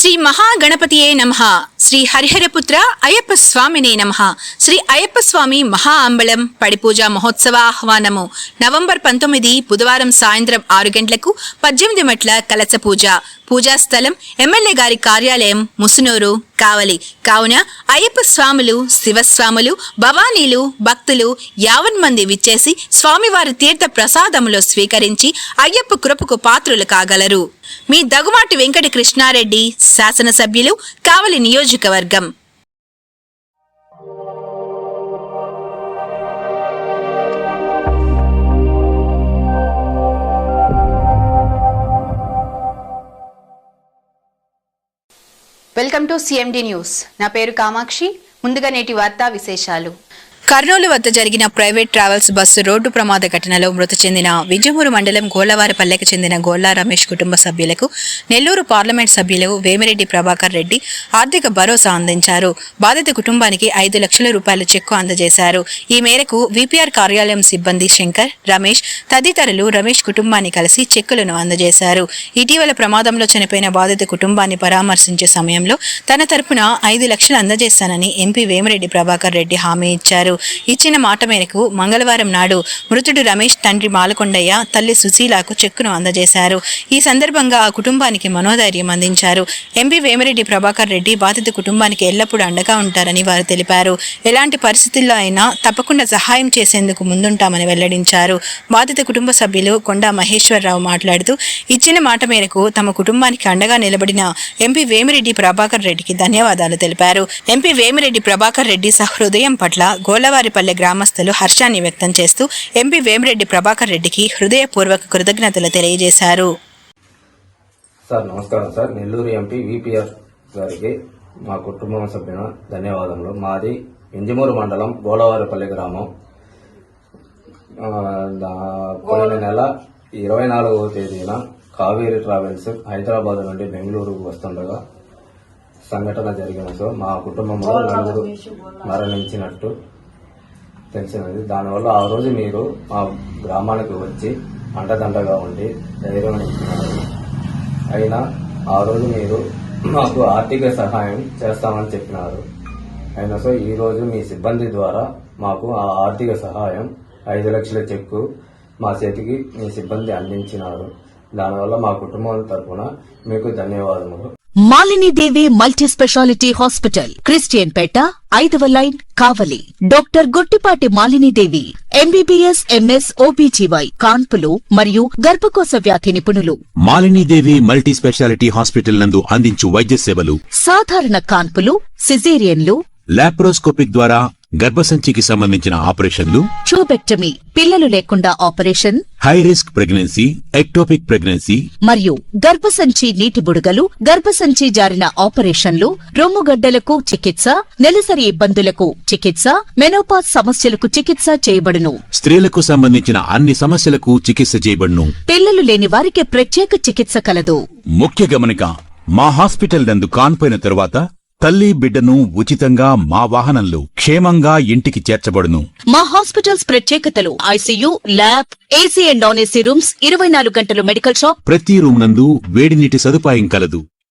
శ్రీ మహాగణపతియే నమః. శ్రీ హరిహరపుత్ర అయ్యప్ప స్వామినే నమః. శ్రీ అయ్యప్ప స్వామి మహా అంబళం పడిపూజ మహోత్సవ ఆహ్వానము. నవంబర్ 19 బుధవారం సాయంత్రం 6 గంటలకు 18 మెట్ల కలశ పూజ. పూజా స్థలం ఎమ్మెల్యే గారి కార్యాలయం ముసునూరు కావలి. కావున అయ్యప్ప స్వాములు, శివస్వాములు, భవానీలు, భక్తులు 50 మంది విచ్చేసి స్వామివారి తీర్థ ప్రసాదములో స్వీకరించి అయ్యప్ప కృపకు పాత్రులు కాగలరు. మీ దగ్గుమాటి వెంకట కృష్ణారెడ్డి, శాసనసభ్యులు, కావలి నియోజకవర్గం. Welcome to CMD news. నా పేరు కామాక్షి. ముందుగా నేటి వార్తా విశేషాలు. కర్నూలు వద్ద జరిగిన ప్రైవేట్ ట్రావెల్స్ బస్సు రోడ్డు ప్రమాద ఘటనలో మృతి చెందిన విజయమూరు మండలం గోళ్లవారిపల్లెకు చెందిన గోళ్ల రమేష్ కుటుంబ సభ్యులకు నెల్లూరు పార్లమెంట్ సభ్యులు వేమిరెడ్డి ప్రభాకర్ రెడ్డి ఆర్థిక భరోసా అందించారు. బాధిత కుటుంబానికి 5 లక్షల రూపాయల చెక్కు అందజేశారు. ఈ మేరకు విపిఆర్ కార్యాలయం సిబ్బంది శంకర్, రమేష్ తదితరులు రమేష్ కుటుంబాన్ని కలిసి చెక్కులను అందజేశారు. ఇటీవల ప్రమాదంలో చనిపోయిన బాధిత కుటుంబాన్ని పరామర్శించే సమయంలో తన తరపున 5 లక్షలు అందజేస్తానని ఎంపీ వేమిరెడ్డి ప్రభాకర్ రెడ్డి హామీ ఇచ్చారు. ఇచ్చిన మాట మేరకు మంగళవారం నాడు మృతుడు రమేష్ తండ్రి మాలకొండయ్య, తల్లి సుశీలకు చెక్కును అందజేశారు. ఈ సందర్భంగా ఆ కుటుంబానికి మనోధైర్యం అందించారు. ఎంపీ వేమిరెడ్డి ప్రభాకర్ రెడ్డి బాధిత కుటుంబానికి ఎల్లప్పుడూ అండగా ఉంటారని వారు తెలిపారు. ఎలాంటి పరిస్థితుల్లో అయినా తప్పకుండా సహాయం చేసేందుకు ముందుంటామని వెల్లడించారు. బాధిత కుటుంబ సభ్యులు కొండా మహేశ్వరరావు మాట్లాడుతూ ఇచ్చిన మాట మేరకు తమ కుటుంబానికి అండగా నిలబడిన ఎంపీ వేమిరెడ్డి ప్రభాకర్ రెడ్డికి ధన్యవాదాలు తెలిపారు. ఎంపీ వేమిరెడ్డి ప్రభాకర్ రెడ్డి సహృదయం పట్ల గోళ్లవారిపల్లె గ్రామస్తులు హర్షాన్ని వ్యక్తం చేస్తూ ఎంపీ వేమిరెడ్డి ప్రభాకర్ రెడ్డికి హృదయపూర్వక కృతజ్ఞతలు తెలియజేశారు. సార్ నమస్కారం సార్. నెల్లూరు ఎంపీ విపిఆర్ గారికి మా కుటుంబం సభ్యుల ధన్యవాదములు. మాది వింజమూరు మండలం గోళ్లవారిపల్లె గ్రామం. పోయిన నెల 24వ తేదీన కావేరీ ట్రావెల్స్ హైదరాబాద్ నుండి బెంగళూరుకు వస్తుండగా సంఘటన జరిగిన సో మా కుటుంబంలో 4 మరణించినట్టు తెలిసినది. దానివల్ల ఆ రోజు మీరు మా గ్రామానికి వచ్చి అండదండగా ఉండి ధైర్యం ఇచ్చినారు. అయినా ఆ రోజు మీరు మాకు ఆర్థిక సహాయం చేస్తామని చెప్పినారు. అయినా సో ఈ రోజు మీ సిబ్బంది ద్వారా మాకు ఆ ఆర్థిక సహాయం 5 లక్షల చెక్కు మా చేతికి మీ సిబ్బంది అందించినారు. దానివల్ల మా కుటుంబం తరఫున మీకు ధన్యవాదములు. Malinidevi multi specialty hospital, Christian Peta, 5వ line, Kavali. Doctor Gottipati Malinidevi MBBS, MS, OBGY, కాన్పులు మరియు గర్భకోశ వ్యాధి నిపుణులు. మాలినీదేవి మల్టీ స్పెషాలిటీ హాస్పిటల్ నందు అందించు వైద్య సేవలు: సాధారణ కాన్పులు, సిజేరియన్లు, లాప్రోస్కోపిక్ ద్వారా గర్భసంచికి సంబంధించిన ఆపరేషన్లు, ట్యూబెక్టమీ, పిల్లలు లేకుండా operation, high risk pregnancy, ectopic pregnancy మరియు గర్భసంచి నీటి బుడగలు, గర్భసంచి జారిన ఆపరేషన్లు, రొమ్ముగడ్డలకు చికిత్స, నెలసరి ఇబ్బందులకు చికిత్స, మెనోపాజ్ సమస్యలకు చికిత్స చేయబడును. స్త్రీలకు సంబంధించిన అన్ని సమస్యలకు చికిత్స చేయబడును. పిల్లలు లేని వారికి ప్రత్యేక చికిత్స కలదు. ముఖ్య గమనిక: మా హాస్పిటల్ నందు కాన్పోయిన తరువాత తల్లి బిడ్డను ఉచితంగా మా వాహనంలో క్షేమంగా ఇంటికి చేర్చబడును. మా హాస్పిటల్స్ ప్రత్యేకతలు: ICU, lab, AC and non AC rooms, 24 గంటలు మెడికల్ షాప్, ప్రతి రూమ్ నందు వేడి నీటి సదుపాయం కలదు.